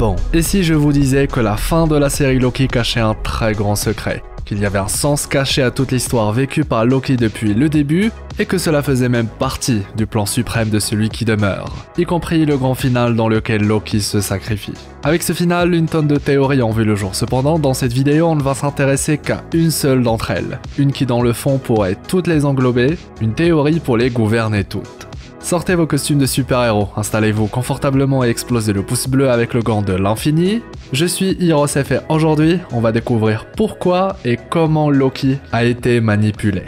Bon, et si je vous disais que la fin de la série Loki cachait un très grand secret, qu'il y avait un sens caché à toute l'histoire vécue par Loki depuis le début, et que cela faisait même partie du plan suprême de celui qui demeure, y compris le grand final dans lequel Loki se sacrifie. Avec ce final, une tonne de théories ont vu le jour. Cependant, dans cette vidéo, on ne va s'intéresser qu'à une seule d'entre elles, une qui dans le fond pourrait toutes les englober, une théorie pour les gouverner toutes. Sortez vos costumes de super-héros, installez-vous confortablement et explosez le pouce bleu avec le gant de l'infini. Je suis HeroesF et aujourd'hui, on va découvrir pourquoi et comment Loki a été manipulé.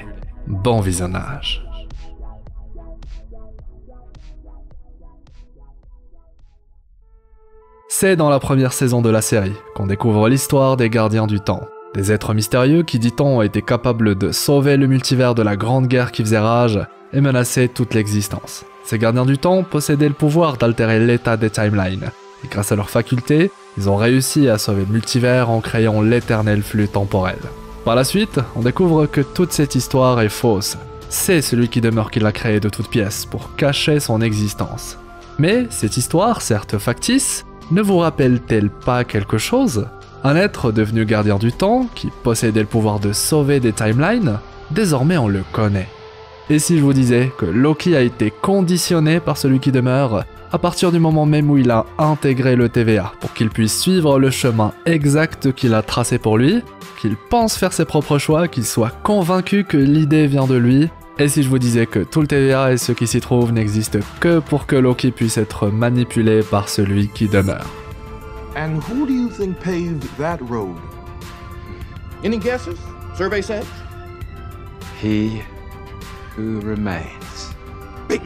Bon visionnage. C'est dans la première saison de la série qu'on découvre l'histoire des Gardiens du Temps. Des êtres mystérieux qui, dit-on, ont été capables de sauver le multivers de la grande guerre qui faisait rage et menaçait toute l'existence. Ces Gardiens du Temps possédaient le pouvoir d'altérer l'état des timelines, et grâce à leur faculté, ils ont réussi à sauver le multivers en créant l'éternel flux temporel. Par la suite, on découvre que toute cette histoire est fausse. C'est celui qui demeure qui l'a créée de toutes pièces pour cacher son existence. Mais cette histoire, certes factice, ne vous rappelle-t-elle pas quelque chose? Un être devenu gardien du temps, qui possédait le pouvoir de sauver des timelines, désormais on le connaît. Et si je vous disais que Loki a été conditionné par celui qui demeure à partir du moment même où il a intégré le TVA pour qu'il puisse suivre le chemin exact qu'il a tracé pour lui, qu'il pense faire ses propres choix, qu'il soit convaincu que l'idée vient de lui, et si je vous disais que tout le TVA et ce qui s'y trouve n'existe que pour que Loki puisse être manipulé par celui qui demeure. And who do you think paved that road? Any guesses? Survey says? He who remains. Bingo!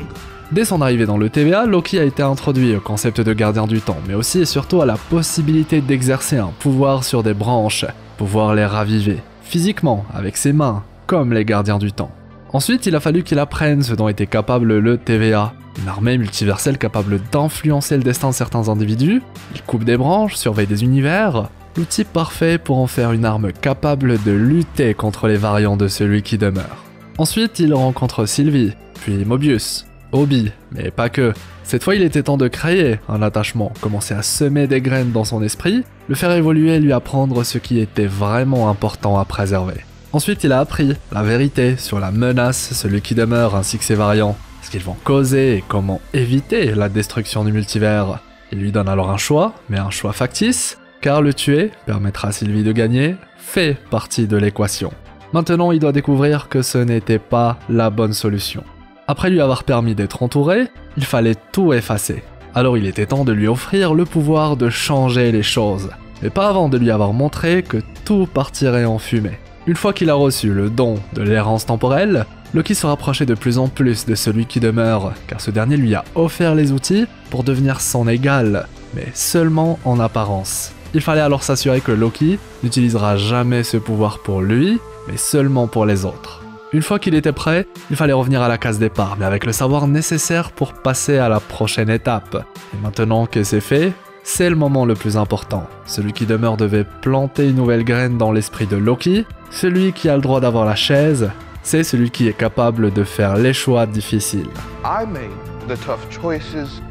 Dès son arrivée dans le TVA, Loki a été introduit au concept de gardien du temps, mais aussi et surtout à la possibilité d'exercer un pouvoir sur des branches, pouvoir les raviver, physiquement, avec ses mains, comme les gardiens du temps. Ensuite, il a fallu qu'il apprenne ce dont était capable le TVA, une armée multiverselle capable d'influencer le destin de certains individus, il coupe des branches, surveille des univers, l'outil parfait pour en faire une arme capable de lutter contre les variants de celui qui demeure. Ensuite, il rencontre Sylvie, puis Mobius, Obi, mais pas que. Cette fois, il était temps de créer un attachement, commencer à semer des graines dans son esprit, le faire évoluer et lui apprendre ce qui était vraiment important à préserver. Ensuite, il a appris la vérité sur la menace, celui qui demeure ainsi que ses variants, ce qu'ils vont causer et comment éviter la destruction du multivers. Il lui donne alors un choix, mais un choix factice, car le tuer permettra à Sylvie de gagner, fait partie de l'équation. Maintenant, il doit découvrir que ce n'était pas la bonne solution. Après lui avoir permis d'être entouré, il fallait tout effacer. Alors il était temps de lui offrir le pouvoir de changer les choses, mais pas avant de lui avoir montré que tout partirait en fumée. Une fois qu'il a reçu le don de l'errance temporelle, Loki se rapprochait de plus en plus de celui qui demeure, car ce dernier lui a offert les outils pour devenir son égal, mais seulement en apparence. Il fallait alors s'assurer que Loki n'utilisera jamais ce pouvoir pour lui, mais seulement pour les autres. Une fois qu'il était prêt, il fallait revenir à la case départ, mais avec le savoir nécessaire pour passer à la prochaine étape. Et maintenant que c'est fait, c'est le moment le plus important. Celui qui demeure devait planter une nouvelle graine dans l'esprit de Loki. Celui qui a le droit d'avoir la chaise, c'est celui qui est capable de faire les choix difficiles. I made the tough choices.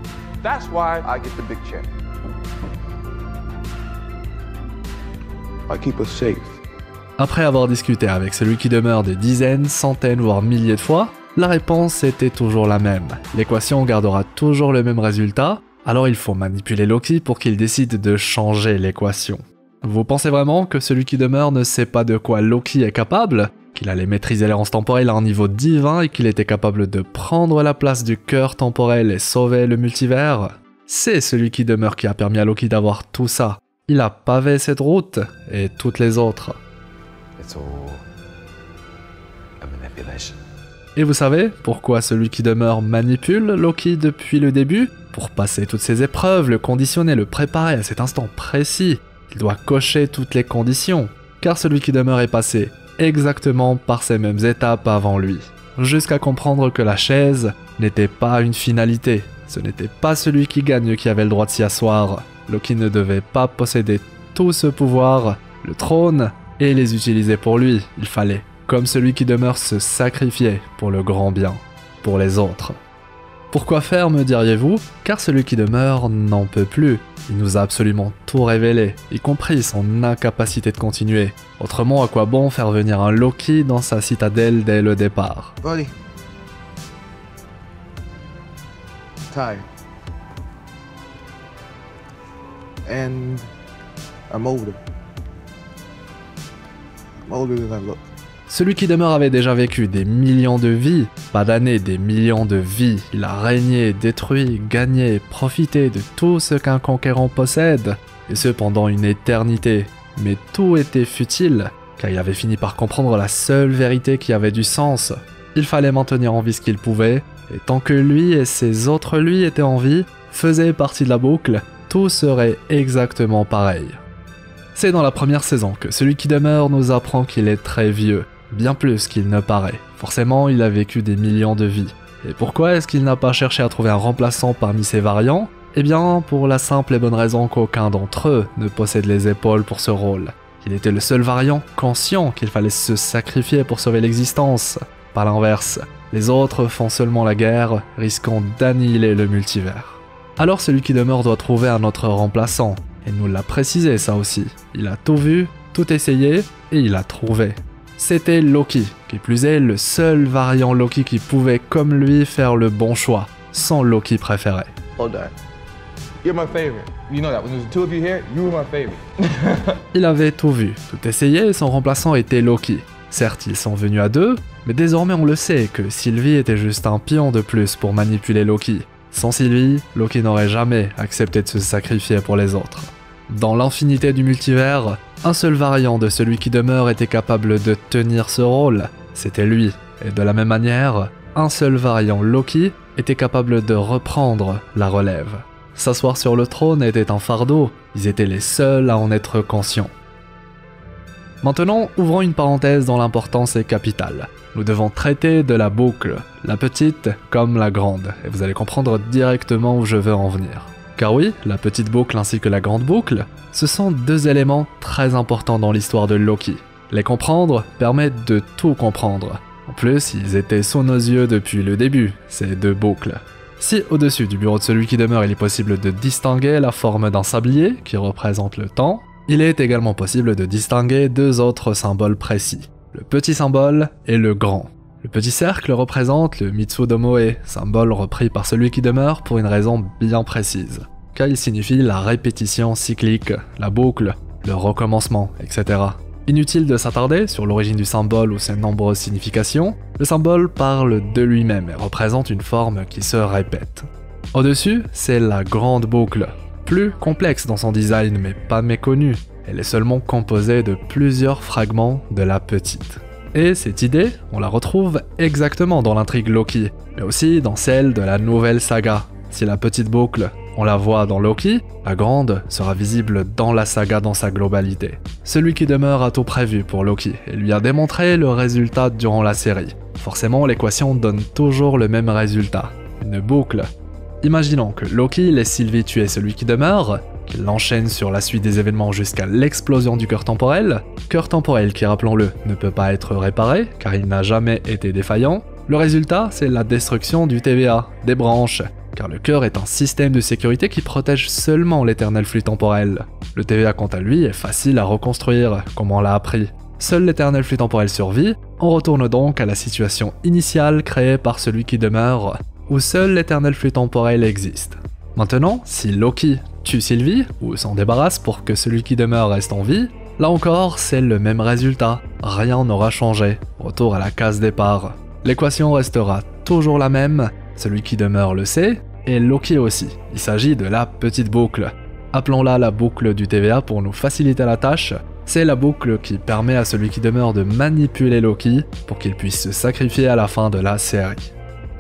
That's why I get the big check. I keep us safe. Après avoir discuté avec celui qui demeure des dizaines, centaines, voire milliers de fois, la réponse était toujours la même. L'équation gardera toujours le même résultat, alors il faut manipuler Loki pour qu'il décide de changer l'équation. Vous pensez vraiment que celui qui demeure ne sait pas de quoi Loki est capable? Qu'il allait maîtriser l'errance temporelle à un niveau divin et qu'il était capable de prendre la place du cœur temporel et sauver le multivers? C'est celui qui demeure qui a permis à Loki d'avoir tout ça. Il a pavé cette route et toutes les autres. It's all a manipulation. Et vous savez pourquoi celui qui demeure manipule Loki depuis le début? Pour passer toutes ces épreuves, le conditionner, le préparer à cet instant précis. Il doit cocher toutes les conditions, car celui qui demeure est passé exactement par ces mêmes étapes avant lui, jusqu'à comprendre que la chaise n'était pas une finalité. Ce n'était pas celui qui gagne qui avait le droit de s'y asseoir. Loki ne devait pas posséder tout ce pouvoir, le trône, et les utiliser pour lui. Il fallait, comme celui qui demeure, se sacrifier pour le grand bien, pour les autres. Pourquoi faire, me diriez-vous? Car celui qui demeure n'en peut plus. Il nous a absolument tout révélé, y compris son incapacité de continuer. Autrement, à quoi bon faire venir un Loki dans sa citadelle dès le départ? Buddy. Tired. And I'm older. I'm older than I look. Celui qui demeure avait déjà vécu des millions de vies, pas d'années, des millions de vies. Il a régné, détruit, gagné, profité de tout ce qu'un conquérant possède, et ce pendant une éternité. Mais tout était futile, car il avait fini par comprendre la seule vérité qui avait du sens. Il fallait maintenir en vie ce qu'il pouvait, et tant que lui et ses autres lui étaient en vie, faisaient partie de la boucle, tout serait exactement pareil. C'est dans la première saison que celui qui demeure nous apprend qu'il est très vieux, bien plus qu'il ne paraît. Forcément, il a vécu des millions de vies. Et pourquoi est-ce qu'il n'a pas cherché à trouver un remplaçant parmi ses variants? Eh bien, pour la simple et bonne raison qu'aucun d'entre eux ne possède les épaules pour ce rôle. Il était le seul variant conscient qu'il fallait se sacrifier pour sauver l'existence. Par l'inverse, les autres font seulement la guerre, risquant d'annihiler le multivers. Alors celui qui demeure doit trouver un autre remplaçant. Et nous l'a précisé ça aussi. Il a tout vu, tout essayé, et il a trouvé. C'était Loki, qui plus est le seul variant Loki qui pouvait comme lui faire le bon choix, son Loki préféré. Hold on. You're my favorite. You know that. When there's the two of you here, you were my favorite. Il avait tout vu, tout essayé et son remplaçant était Loki. Certes, ils sont venus à deux, mais désormais on le sait que Sylvie était juste un pion de plus pour manipuler Loki. Sans Sylvie, Loki n'aurait jamais accepté de se sacrifier pour les autres. Dans l'infinité du multivers, un seul variant de celui qui demeure était capable de tenir ce rôle, c'était lui. Et de la même manière, un seul variant Loki était capable de reprendre la relève. S'asseoir sur le trône était un fardeau, ils étaient les seuls à en être conscients. Maintenant, ouvrons une parenthèse dont l'importance est capitale. Nous devons traiter de la boucle, la petite comme la grande, et vous allez comprendre directement où je veux en venir. Car oui, la petite boucle ainsi que la grande boucle, ce sont deux éléments très importants dans l'histoire de Loki. Les comprendre permet de tout comprendre. En plus, ils étaient sous nos yeux depuis le début, ces deux boucles. Si au-dessus du bureau de celui qui demeure il est possible de distinguer la forme d'un sablier, qui représente le temps, il est également possible de distinguer deux autres symboles précis, le petit symbole et le grand. Le petit cercle représente le Mitsudomoe, symbole repris par celui qui demeure pour une raison bien précise, car il signifie la répétition cyclique, la boucle, le recommencement, etc. Inutile de s'attarder sur l'origine du symbole ou ses nombreuses significations, le symbole parle de lui-même et représente une forme qui se répète. Au-dessus, c'est la grande boucle, plus complexe dans son design mais pas méconnue. Elle est seulement composée de plusieurs fragments de la petite. Et cette idée, on la retrouve exactement dans l'intrigue Loki, mais aussi dans celle de la nouvelle saga. Si la petite boucle, on la voit dans Loki, la grande sera visible dans la saga dans sa globalité. Celui qui demeure a tout prévu pour Loki et lui a démontré le résultat durant la série. Forcément, l'équation donne toujours le même résultat, une boucle. Imaginons que Loki laisse Sylvie tuer celui qui demeure, qu'il l'enchaîne sur la suite des événements jusqu'à l'explosion du cœur temporel qui, rappelons-le, ne peut pas être réparé car il n'a jamais été défaillant. Le résultat, c'est la destruction du TVA, des branches, car le cœur est un système de sécurité qui protège seulement l'éternel flux temporel. Le TVA quant à lui est facile à reconstruire, comme on l'a appris. Seul l'éternel flux temporel survit, on retourne donc à la situation initiale créée par celui qui demeure, où seul l'éternel flux temporel existe. Maintenant, si Loki tue Sylvie, ou s'en débarrasse pour que celui qui demeure reste en vie, là encore, c'est le même résultat, rien n'aura changé, retour à la case départ. L'équation restera toujours la même, celui qui demeure le sait, et Loki aussi, il s'agit de la petite boucle. Appelons-la la boucle du TVA pour nous faciliter la tâche, c'est la boucle qui permet à celui qui demeure de manipuler Loki pour qu'il puisse se sacrifier à la fin de la série.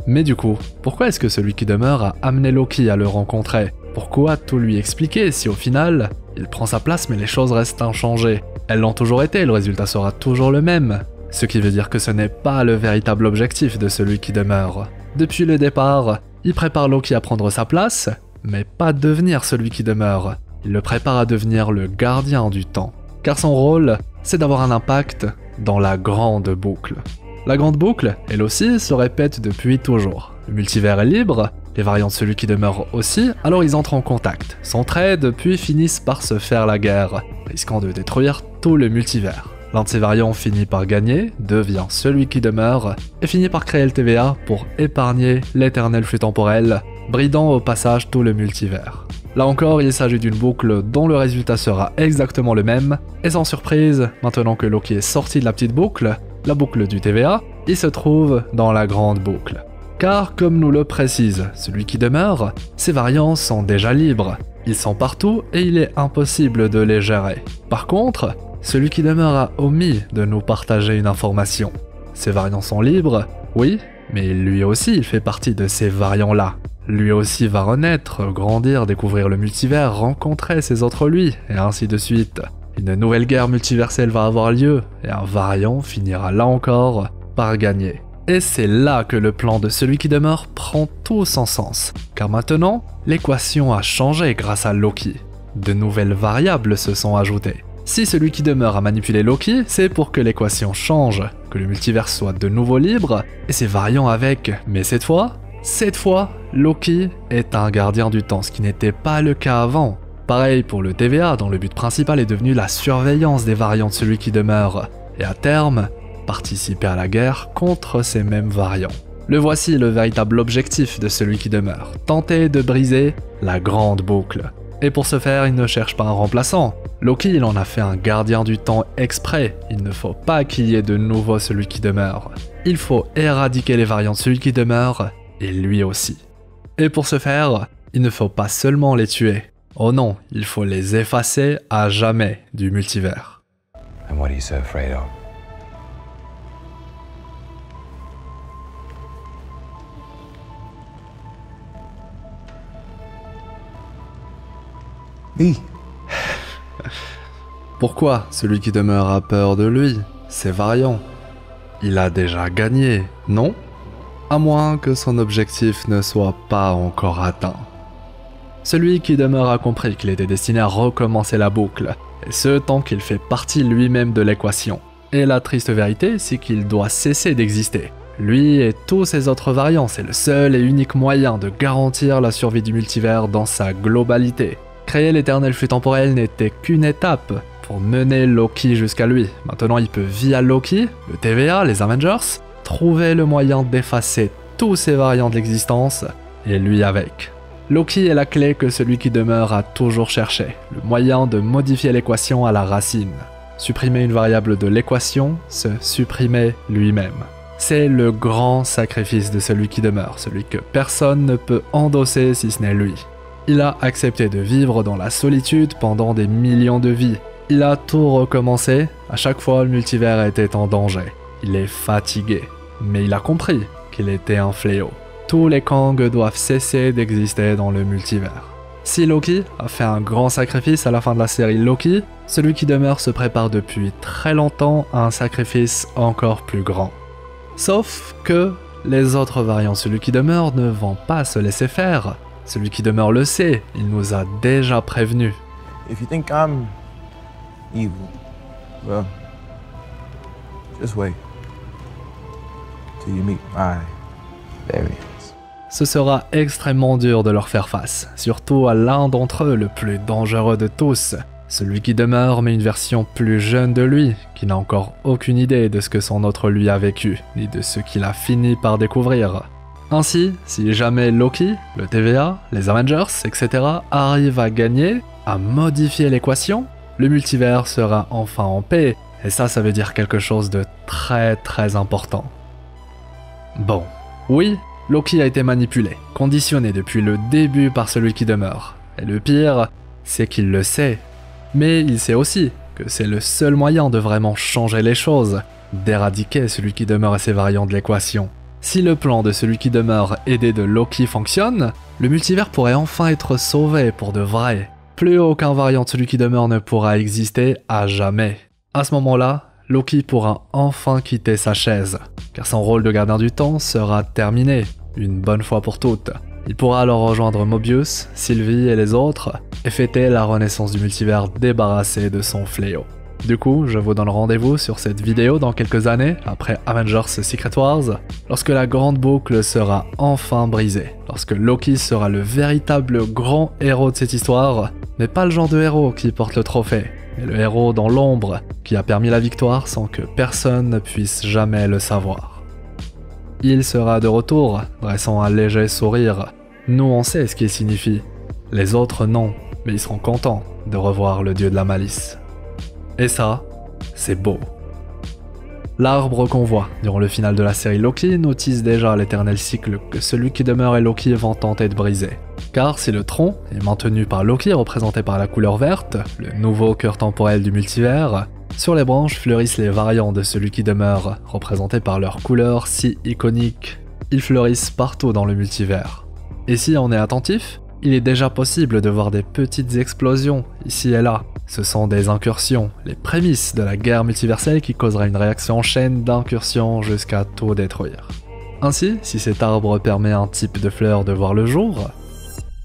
Mais du coup, pourquoi est-ce que celui qui demeure a amené Loki à le rencontrer? Pourquoi tout lui expliquer si au final, il prend sa place mais les choses restent inchangées? Elles l'ont toujours été, le résultat sera toujours le même. Ce qui veut dire que ce n'est pas le véritable objectif de celui qui demeure. Depuis le départ, il prépare Loki à prendre sa place, mais pas devenir celui qui demeure. Il le prépare à devenir le gardien du temps. Car son rôle, c'est d'avoir un impact dans la grande boucle. La grande boucle, elle aussi, se répète depuis toujours. Le multivers est libre, Les variants de celui qui demeure aussi, alors ils entrent en contact, s'entraident, puis finissent par se faire la guerre, risquant de détruire tout le multivers. L'un de ces variants finit par gagner, devient celui qui demeure, et finit par créer le TVA pour épargner l'éternel flux temporel, bridant au passage tout le multivers. Là encore, il s'agit d'une boucle dont le résultat sera exactement le même, et sans surprise, maintenant que Loki est sorti de la petite boucle, la boucle du TVA, il se trouve dans la grande boucle. Car, comme nous le précise celui qui demeure, ces variants sont déjà libres. Ils sont partout et il est impossible de les gérer. Par contre, celui qui demeure a omis de nous partager une information. Ces variants sont libres, oui, mais lui aussi il fait partie de ces variants-là. Lui aussi va renaître, grandir, découvrir le multivers, rencontrer ses autres lui, et ainsi de suite. Une nouvelle guerre multiverselle va avoir lieu, et un variant finira là encore par gagner. Et c'est là que le plan de celui qui demeure prend tout son sens, car maintenant, l'équation a changé grâce à Loki. De nouvelles variables se sont ajoutées. Si celui qui demeure a manipulé Loki, c'est pour que l'équation change, que le multivers soit de nouveau libre, et ses variants avec. Mais cette fois, Loki est un gardien du temps, ce qui n'était pas le cas avant. Pareil pour le TVA, dont le but principal est devenu la surveillance des variants de celui qui demeure, et à terme, participer à la guerre contre ces mêmes variants. Le voici le véritable objectif de celui qui demeure, tenter de briser la grande boucle. Et pour ce faire, il ne cherche pas un remplaçant. Loki, il en a fait un gardien du temps exprès, il ne faut pas qu'il y ait de nouveau celui qui demeure. Il faut éradiquer les variants de celui qui demeure, et lui aussi. Et pour ce faire, il ne faut pas seulement les tuer. Oh non, il faut les effacer à jamais du multivers. And what are you so afraid of? Me. Pourquoi celui qui demeure a peur de lui? Ses variants. Il a déjà gagné, non? À moins que son objectif ne soit pas encore atteint. Celui qui demeure a compris qu'il était destiné à recommencer la boucle, et ce tant qu'il fait partie lui-même de l'équation. Et la triste vérité, c'est qu'il doit cesser d'exister. Lui et tous ses autres variants, c'est le seul et unique moyen de garantir la survie du multivers dans sa globalité. Créer l'éternel flux temporel n'était qu'une étape pour mener Loki jusqu'à lui. Maintenant, il peut, via Loki, le TVA, les Avengers, trouver le moyen d'effacer tous ces variants de l'existence, et lui avec. Loki est la clé que celui qui demeure a toujours cherché, le moyen de modifier l'équation à la racine. Supprimer une variable de l'équation, se supprimer lui-même. C'est le grand sacrifice de celui qui demeure, celui que personne ne peut endosser si ce n'est lui. Il a accepté de vivre dans la solitude pendant des millions de vies. Il a tout recommencé, à chaque fois le multivers était en danger. Il est fatigué, mais il a compris qu'il était un fléau. Tous les Kang doivent cesser d'exister dans le multivers. Si Loki a fait un grand sacrifice à la fin de la série Loki, celui qui demeure se prépare depuis très longtemps à un sacrifice encore plus grand. Sauf que les autres variants de celui qui demeure ne vont pas se laisser faire. Celui qui demeure le sait, il nous a déjà prévenus. If you think I'm evil, well, just wait till you meet my variants. Ce sera extrêmement dur de leur faire face, surtout à l'un d'entre eux, le plus dangereux de tous. Celui qui demeure mais une version plus jeune de lui, qui n'a encore aucune idée de ce que son autre lui a vécu, ni de ce qu'il a fini par découvrir. Ainsi, si jamais Loki, le TVA, les Avengers, etc. arrivent à gagner, à modifier l'équation, le multivers sera enfin en paix, et ça veut dire quelque chose de très important. Bon, oui, Loki a été manipulé, conditionné depuis le début par celui qui demeure, et le pire, c'est qu'il le sait. Mais il sait aussi que c'est le seul moyen de vraiment changer les choses, d'éradiquer celui qui demeure et ses variants de l'équation. Si le plan de celui qui demeure aidé de Loki fonctionne, le multivers pourrait enfin être sauvé pour de vrai. Plus aucun variant de celui qui demeure ne pourra exister à jamais. À ce moment-là, Loki pourra enfin quitter sa chaise, car son rôle de gardien du temps sera terminé, une bonne fois pour toutes. Il pourra alors rejoindre Mobius, Sylvie et les autres, et fêter la renaissance du multivers débarrassé de son fléau. Du coup, je vous donne rendez-vous sur cette vidéo dans quelques années, après Avengers Secret Wars, lorsque la grande boucle sera enfin brisée, lorsque Loki sera le véritable grand héros de cette histoire, mais pas le genre de héros qui porte le trophée, mais le héros dans l'ombre qui a permis la victoire sans que personne ne puisse jamais le savoir. Il sera de retour, dressant un léger sourire. Nous on sait ce qu'il signifie, les autres non, mais ils seront contents de revoir le dieu de la malice. Et ça, c'est beau. L'arbre qu'on voit durant le final de la série Loki nous tisse déjà l'éternel cycle que celui qui demeure et Loki vont tenter de briser. Car si le tronc est maintenu par Loki, représenté par la couleur verte, le nouveau cœur temporel du multivers, sur les branches fleurissent les variants de celui qui demeure, représentés par leur couleur si iconique. Ils fleurissent partout dans le multivers. Et si on est attentif, il est déjà possible de voir des petites explosions ici et là. Ce sont des incursions, les prémices de la guerre multiverselle qui causera une réaction en chaîne d'incursions jusqu'à tout détruire. Ainsi, si cet arbre permet à un type de fleur de voir le jour,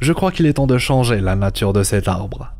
je crois qu'il est temps de changer la nature de cet arbre.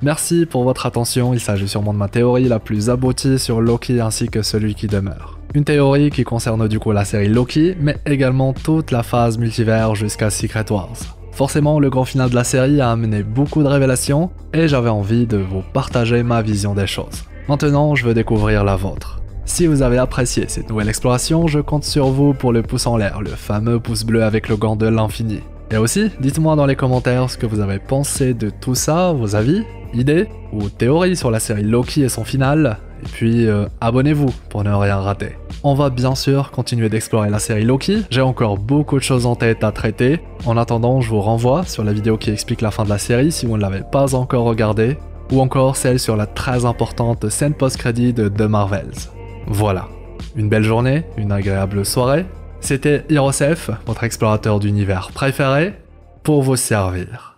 Merci pour votre attention, il s'agit sûrement de ma théorie la plus aboutie sur Loki ainsi que celui qui demeure. Une théorie qui concerne du coup la série Loki, mais également toute la phase multivers jusqu'à Secret Wars. Forcément, le grand final de la série a amené beaucoup de révélations, et j'avais envie de vous partager ma vision des choses. Maintenant, je veux découvrir la vôtre. Si vous avez apprécié cette nouvelle exploration, je compte sur vous pour le pouce en l'air, le fameux pouce bleu avec le gant de l'infini. Et aussi, dites-moi dans les commentaires ce que vous avez pensé de tout ça, vos avis, idées ou théories sur la série Loki et son final, et puis abonnez-vous pour ne rien rater. On va bien sûr continuer d'explorer la série Loki, j'ai encore beaucoup de choses en tête à traiter. En attendant, je vous renvoie sur la vidéo qui explique la fin de la série si vous ne l'avez pas encore regardée, ou encore celle sur la très importante scène post-crédit de The Marvels. Voilà, une belle journée, une agréable soirée. C'était Hirosef, votre explorateur d'univers préféré, pour vous servir.